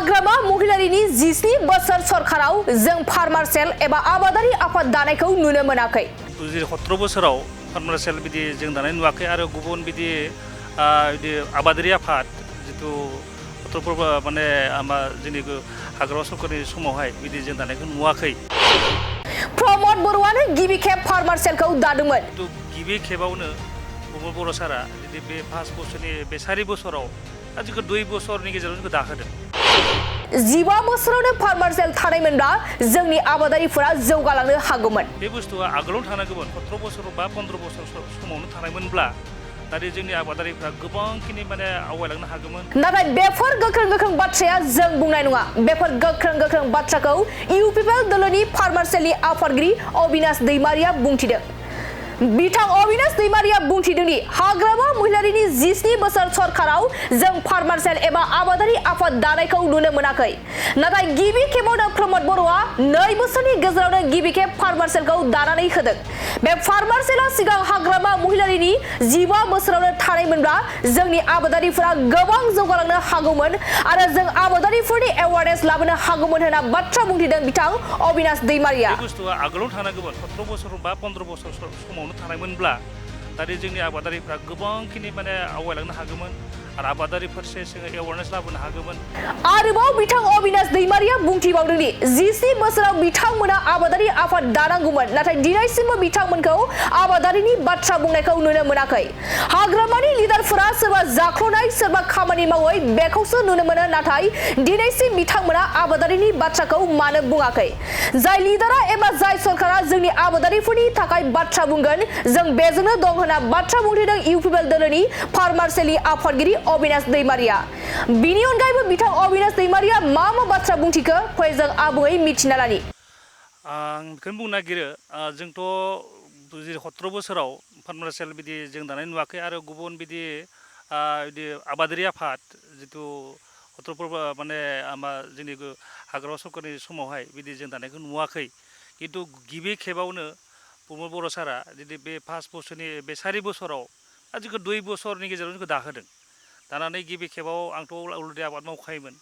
हाग्रामा महिलारिनि 17 बोसोर सरकाराव जों फार्मार सेल एबा आबादारि आफाद दानायखौ नुनो मोनाखै। 17 बोसोराव फार्मार सेल बिदि जों दानाय नुवाखै आरो गुबुन बिदि आबादारि आफाद जितु 17 माने जोंनि हाग्रामा सरकारनि समावहाय बिदि जों दानायखौ नुवाखै। प्रमद बर'आनो गिबि खेब फार्मार सेलखौ दादोंमोन। गिबि खेबावनो प्रमद बर' सारा जुदि बे 5 बोसोरनि बे 4 बोसोराव जोंखौ 2 बोसोरनि गेजेराव जोंखौ दाहोदों। 15 बोसोरावनो फार्मार सेल थानायमोनब्ला जोंनि आबादारिफोरा जौगालांनो हागौमोन। बे बुस्थुआ आगोलावनो थानांगौमोन 17 बोसोर बा 15 बोसोर समावनो थानायमोनब्ला दानि जोंनि आबादारिफ्रा गोबांखिनि माने आवगायलांनो हागौमोन। नाथाय बेफोर गोख्रों बाथ्राया जों बुंनाय नङा। बेफोर गोख्रों बाथ्राखौ इउपिपिएल दलनि फार्मार सेलनि आफादगिरि अबिनाश दैमारिया बुंथिदों। बिथां अबिनाश दैमारिया बुंथिदोंदि हाग्रामा महिलारिनि 17 बोसोर सरकाराव जों फार्मार सेल एबा आबादारि आफाद दानायखौ नुनो मोनाखै। नाथाय गिबि खेबावनो प्रमद बर'आ 2 बोसोरनि गेजेरावनो गिबि खेब फार्मार सेलखौ दानानै होदों। बे फार्मार सेलआ सिगां हाग्रामा महिलारिनि 15 बोसोरावनो थानायमोनब्ला जोंनि आबादारिफोरा गोबां जौगालांनो हागौमोन आरो जों आबादारिफोरनि एवारनेस लाबोनो हागौमोन होनना बाथ्रा बुंथिदों बिथां अबिनाश दैमारिया। बे बुस्थुआ आगोलावनो थानांगौमोन 17 बोसोर बा 15 बोसोर समाव थानायमोनब्ला दानि जोंनि आबादारिफ्रा गोबांखिनि माने आवगायलांनो हागौमोन आरो आबादारि फारसे जोङो एवारनेस लाबोनो हागौमोन। आरोबाव बिथां अबिनाश दैमारिया बुंथिबावदोंदि 17 बोसोराव बिथांमोना आबादारि आफाद दानांगौमोन नाथाय दिनैसिमबो बिथांमोनखौ आबादारिनि बाथ्रा बुंनायखौ नुनो मोनाखै। हाग्रामानि लिडारफोरा सोरबा जाख्ल'नाय सोरबा खामानि मावै बेखौसो नुनो मोनो नाथाय दिनैसिम बिथांमोना आबादारिनि बाथ्राखौ मानो बुङाखै। जाय लिडारा एबा जाय सरकारा जोंनि आबादारिफोरनि थाखाय बाथ्रा बुंगोन जों बेजोंनो दं होनना बाथ्रा बुंथिदों इउपिपिएल दलनि फार्मार सेलनि आफादगिरि अबिनाश दैमारिया। बिनि अनगायैबो बिथां अबिनाश दैमारिया मा बाथ्रा बुंथिखो फै जों आबुङै मिथिना लानि। आं बेखौनो बुंनो नागिरो जोंथ' 17 बोसोराव फार्मार सेल बिदि जों दानाय नुवाखै आरो गुबुन बिदि आबादारि आफाद जितु 17 माने जोंनि हाग्रामा सरकारनि समावहाय बिदि जों दानायखौ नुवाखै। खिन्थु गिबि खेबावनो प्रमद बर' सारा जुदि बे 5 बोसोरनि बे 4 बोसोराव जोंखौ 2 बोसोरनि गेजेराव जोंखौ दाहोदों। दानानै गिबि खेबाव आंथ' अलरेडि आबाद मावखायोमोन।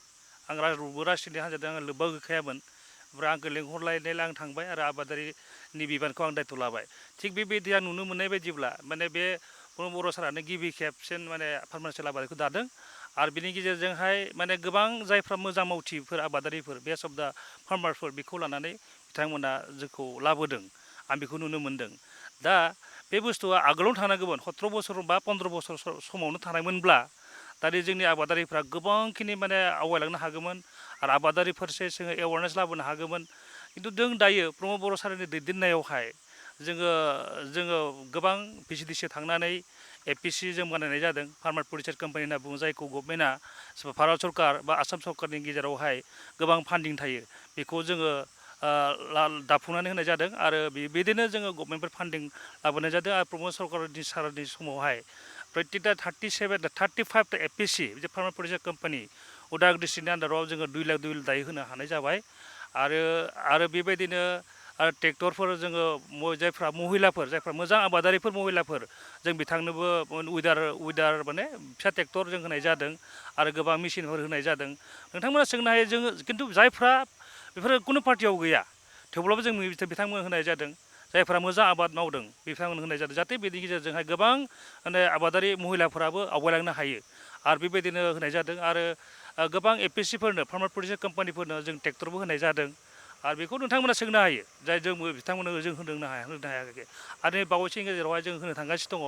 आं रावबो रासिनि हान्जाजों आं लोब्बा गैखायामोन। ओमफ्राय आंखौ लेंहरलायनायलाय आं थांबाय आरो आबादारिनि बिबानखौ आं दायथ' लाबाय। थिग बेबायदि आं नुनो मोननाय बायदिब्ला माने बे प्रमद बर' सारानो गिबि खेबसिन माने फार्मार सेल आबादखौ दादों आरो बिनि गेजेरजोंहाय माने गोबां जायफ्रा मोजां मावथिफोर आबादारिफोर बेस्ट अफ दा फार्मारफोर बेखौ लानानै बिथांमोना जोंखौ लाबोदों। आं बेखौ नुनो मोनदों। दा बे बुस्थुआ आगोलावनो थानांगौमोन 17 बोसोर बा 15 बोसोर समावनो थानायमोनब्ला दानि जोंनि आबादारिफ्रा गोबांखिनि माने आवगायलांनो हागौमोन आरो आबादारि फारसे जोङो एवारनेस लाबोनो हागौमोन। खिन्थु जों दायो प्रमद बर' सारनि दैदेननायावहाय जोङो गोबां भिसिडिसि थांनानै एपिसि जों बानायनाय जादों फार्मार प्रडिउसार कम्पानि होनना बुङो जायखौ गभर्नमेन्टआ भारत सरकार बा आसाम सरकारनि गेजेरावहाय गोबां फान्डिं थायो बेखौ जोङो दाफुंनानै होनाय जादों आरो बेबायदिनो जोङो गभर्नमेन्टफोर फान्डिं लाबोनाय जादों आरो प्रमद सरकारनि सारनि समावहाय प्रत्येकटा 35 एपिसि जे फार्मार प्रडिउसार कम्पानि उदालगुरि डिस्ट्रिक्टनि आन्दाराव जोङो 2 लाख दायो होनो हानाय जाबाय आरो बेबायदिनो आरो ट्रेक्टरफोर जोङो जायफ्रा जायफ्रा मोजां आबादारिफोर महिलाफोर जों बिथांनोबो उइदार माने फिसा ट्रेक्टर जों होनाय जादों आरो गोबां मेसिनफोर होनाय जादों। नोंथांमोना सोंनो हायो जोङो खिन्थु जायफ्रा बेफोर कुनु पार्टियाव गैया थेवब्लाबो जों बिथांमोन होनाय जादों जायफ्रा मोजां आबाद मावदों बिथांमोन होनाय जादों जाहाथे बेनि गेजेरजोंहाय गोबां माने आबादारि महिलाफोराबो आवगायलांनो हायो आरो बेबायदिनो होनाय जादों आरो गोबां एपिएसिफोरनो फार्मार प्रडिउसार कम्पानिफोरनो जों ट्रेक्टरबो होनाय जादों आरो बेखौ नोंथांमोना सोंनो हायो जाय जों बिथांमोननो जों होनो हायाखै आरो बावैसोनि गेजेरावहाय जों होनो थांगासिनो दङ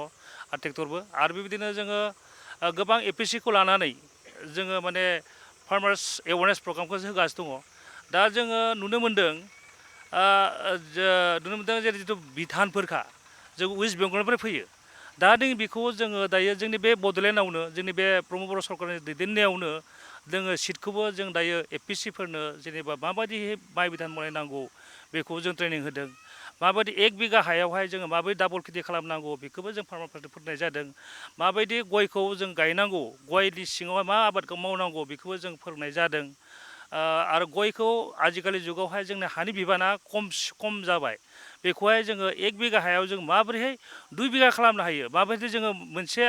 आरो ट्रेक्टरबो आरो बेबायदिनो जोङो गोबां एपिएसिखौ लानानै जोङो माने फार्मार्स एवारनेस प्रग्रामखौ होगासिनो दङ। दा जोङो नुनो मोनदों जेरै जिथु बिधानफोरखा जों वेस्ट बेंगलनिफ्राय फैयो दा बेखौ जोङो दायो जोंनि बे बड'लेण्डआवनो जोंनि बे प्रमद बर' सरकारनि दैदेननायावनो जोङो सिटखौबो जों दायो एपिएसिफोरनो जेनेबा माबायदि माइ बिधान बनायनांगौ बेखौ जों ट्रेनिं होदों माबायदि 1 बिगा हायावहाय जोङो माबायदि डाबल खेथि खालामनांगौ बेखौबो जों फार्मारफोरनो फोरोंनाय जादों माबायदि गयखौ जों गायनांगौ गयनि सिङावहाय मा आबादखौ मावनांगौ बेखौबो जों फोरोंनाय जादों आरो गयखौ आजिखालि जुगावहाय जोंनि हानि बिबाना खम जाबाय बेखौहाय जोङो 1 बिगा हायाव जों माबोरैहाय 2 बिगा खालामनो हायो माबायदि जोङो मोनसे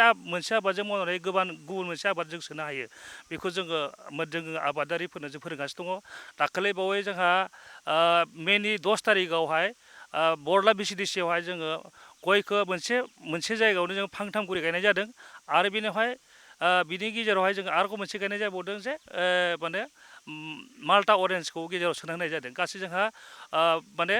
आबादजों मावनानै गुबुन मोनसे आबाद जों सोनो हायो बेखौ जोङो आबादारिफोरनो जों फोरोंगासिनो दङ दाखालि बावै जोंहा मेनि 10 थारिखआवहाय बरला बिसिडिसियावहाय जोङो गयखौ मोनसे जायगायावनो जों फांथाम करि गायनाय जादों आरो बेनिफ्राय बिनि गेजेरावहाय जों आरोबाव मोनसे गायनाय जाबावदों जे माने माल्टा अरेन्जखौ गेजेराव सोना होनाय जादों गासै जोंहा माने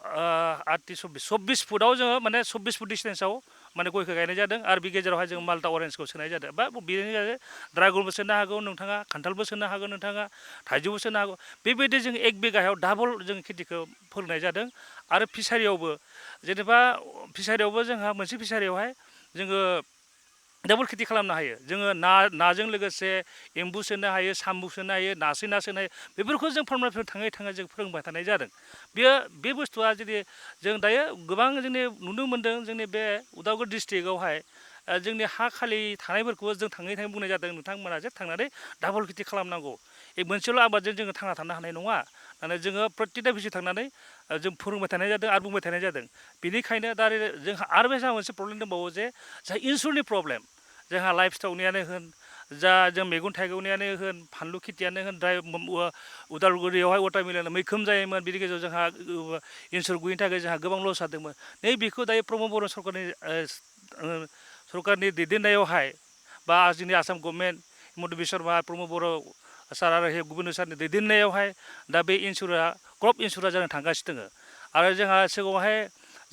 24 फुटाव जोङो माने 24 फुट डिसटेन्सआव माने गयखौ गायनाय जादों आरो बे गेजेरावहाय जों माल्टा अरेन्जखौ सोनाय जादों बा बेनि गेजेराव ड्रागनबो सोनो हागौ नोंथाङा खान्थालबो सोनो हागौ नोंथाङा थाइजौबो सोनो हागौ बेबायदि जों 1 बिगायाव डाबल जों खेथिखौ फोरोंनाय जादों आरो फिसारियावबो जेनेबा फिसारियावबो जोंहा मोनसे फिसारियावहाय जोङो डाबल खेथि खालामनो हायो जोङो नाजों लोगोसे एम्बु सोनो हायो सामबु सोनो हायो नासोनो हायो बेफोरखौ जों फार्मारफोर थाङै जों फोरोंबाय थानाय जादों बे बुस्थुआ जुदि जों दायो गोबां जोंनि नुनो मोन्दों जोंनि बे उदालगुरि डिस्ट्रिक्टआवहाय जोंनि हा खालि थानायफोरखौबो जों थाङै बुंनाय जादों नोंथांमोना जे थांनानै डाबल खेथि खालामनांगौ मोनसेल' आबादजों जोङो थांना थानो हानाय नङा माने जोङो प्रत्येकता बिसि थांनानै जों फोरोंबाय थानाय जादों आरो बुंबाय थानाय जादों बेनिखायनो दा जोंहा आरो जोंहा मोनसे प्रब्लेम दंबावो जे जोंहा इन्सुरनि प्रब्लेम जोंहा लाइफ स्टकनियानो होन जा जों मैगं थाइगंनियानो होन फानलु खेथियानो होन उदालगुरियावहाय वाटारमेलन मैखोम जायोमोन बिनि गेजेराव जोंहा इन्सुर गैयिनि थाखाय जोंहा गोबां लस जादोंमोन बेखौ दायो प्रमद बर' सरकारनि दैदेननायावहाय बा जोंनि आसाम गभर्नमेन्ट हिमन्त बिश्व शर्मा प्रमद बर' सार आरो गुबुन सारनि दैदेननायावहाय दा बे क्रप इन्सुरा जानो थांगासिनो दङ आरो जोंहा सिगाङावहाय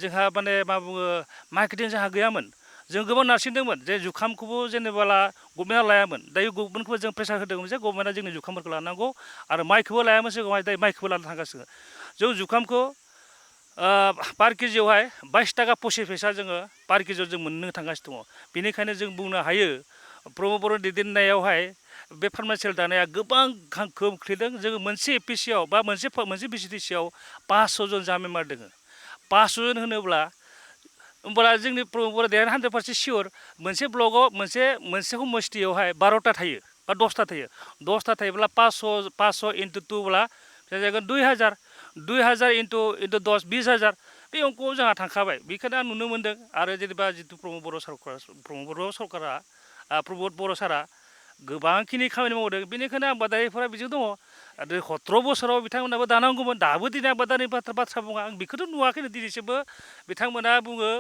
जोंहा माने मा बुङो मार्केटिं जोंहा गैयामोन जों गोबां नारसिनदोंमोन जे जुखामखौबो जेनेबा गभर्नमेन्टआ लायामोन दायो गभर्नमेन्टखौबो जों प्रेसार होदोंमोन जे गभर्नमेन्टआ जोंनि जुखामफोरखौ लानांगौ आरो माइखौबो लायामोन सिगाङावहाय दायो माइखौबो लानो थांगासिनो जों जुखामखौ पार केजियावहाय 22 थाखा 25 फैसा जोङो पार केजियाव जों मोननो थांगासिनो दङ बेनिखायनो जों बुंनो हायो प्रमद बर' दैदेननायावहाय बे फार्मासियेल दानाया गोबां गोहोम खोख्लैदों जोङो मोनसे एपिसियाव बा मोनसे बिसिडिसियाव 500 जन जा मेम्बार दङ 500 जन होनोब्ला होमब्ला जोंनि प्रमद बर' देरहानो 100% सियर मोनसे ब्लकआव मोनसे समस्थियावहाय 12टा थायो बा 10टा थायो 10टा थायोब्ला 500 इन्टु 2 ब्ला जागोन 2000 इन्टु 10 20,000 बे अंकआव जोंहा थांखाबाय बेखौनो आं नुनो मोन्दों आरो जेनेबा जितु प्रमद बर' सारा गोबांखिनि खामानि मावदों बेनिखायनो आबादारिफोरा बिजों दङ आरो 17 बोसोराव बिथांमोनाबो दानांगौमोन दाबो दिनै आबादारिनि बाथ्रा बुङा आं बेखौथ' नुवाखैनो दिनैसिमबो बिथांमोना बुङो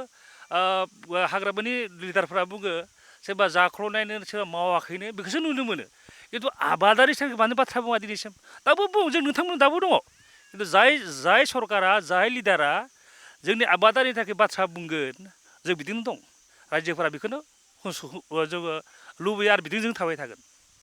हाग्रामानि लिडारफ्रा बुङो सोरबा जाख्ल'नायनो सोरबा मावाखैनो बेखौसो नुनो मोनो खिन्थु आबादारि साख्रि मानो बाथ्रा बुङा दिनैसिम दाबो बुं जों नोंथांमोन दाबो दङ खिन्थु जाय सरकारा जाय लिडारा जोंनि आबादारिनि थाखाय बाथ्रा बुंगोन जों बिदिनो दं रायजोफोरा बेखौनो जोङो लुबैयो आरो बिदिनो जों थाबाय थागोन